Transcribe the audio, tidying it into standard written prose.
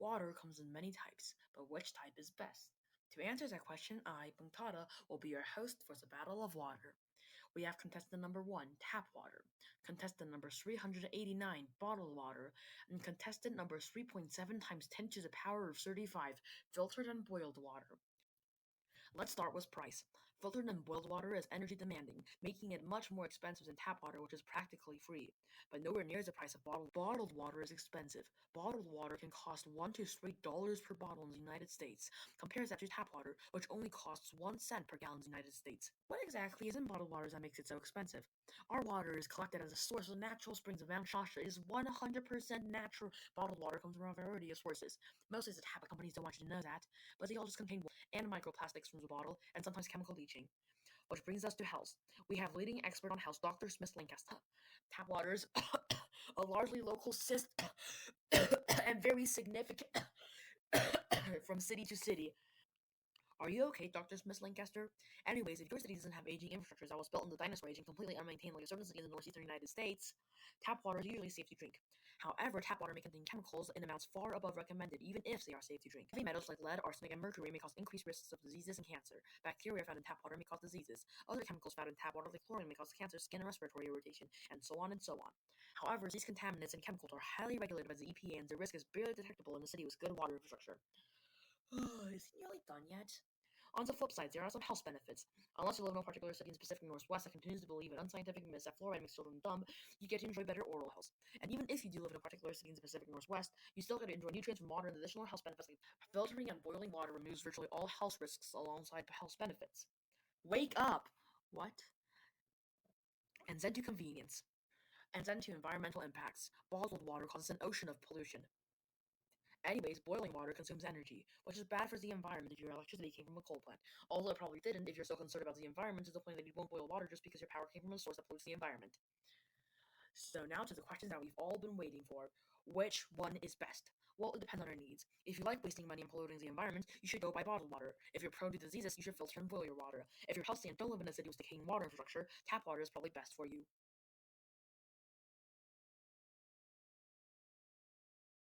Water comes in many types, but which type is best? To answer that question, I, Bungtada, will be your host for the Battle of Water. We have contestant number 1, tap water, contestant number 389, bottled water, and contestant number 3.7 times 10 to the power of 35, filtered and boiled water. Let's start with price. Filtered and boiled water is energy demanding, making it much more expensive than tap water, which is practically free. But nowhere near the price of bottled water is expensive. Bottled water can cost $1 to $3 per bottle in the United States. Compare that to tap water, which only costs 1 cent per gallon in the United States. What exactly is in bottled water that makes it so expensive? Our water is collected at the source of natural springs of Mount Shasta. It is 100% natural. Bottled water comes from a variety of sources. Most of the tap companies don't want you to know that, but they all just contain and microplastics from the bottle, and sometimes chemical leaching. Which brings us to health. We have leading expert on health, Dr. Smith Lancaster. Tap waters a largely local system and very significant from city to city. Are you okay, Dr. Smith Lancaster? Anyways, if your city doesn't have aging infrastructure that was built in the dinosaur age and completely unmaintained like a certain city in the northeastern United States, tap water is usually safe to drink. However, tap water may contain chemicals in amounts far above recommended, even if they are safe to drink. Heavy metals like lead, arsenic, and mercury may cause increased risks of diseases and cancer. Bacteria found in tap water may cause diseases. Other chemicals found in tap water like chlorine may cause cancer, skin and respiratory irritation, and so on and so on. However, these contaminants and chemicals are highly regulated by the EPA and the risk is barely detectable in a city with good water infrastructure. Is he nearly done yet? On the flip side, there are some health benefits. Unless you live in a particular city in the Pacific Northwest that continues to believe in unscientific myths that fluoride makes children dumb, you get to enjoy better oral health. And even if you do live in a particular city in the Pacific Northwest, you still get to enjoy nutrients from water and additional health benefits like filtering and boiling water removes virtually all health risks alongside health benefits. Wake up! What? And then to convenience. And then to environmental impacts. Bottled water causes an ocean of pollution. Anyways, boiling water consumes energy, which is bad for the environment if your electricity came from a coal plant. Although it probably didn't if you're so concerned about the environment to the point that you won't boil water just because your power came from a source that pollutes the environment. So now to the question that we've all been waiting for. Which one is best? Well, it depends on our needs. If you like wasting money and polluting the environment, you should go buy bottled water. If you're prone to diseases, you should filter and boil your water. If you're healthy and don't live in a city with decaying water infrastructure, tap water is probably best for you.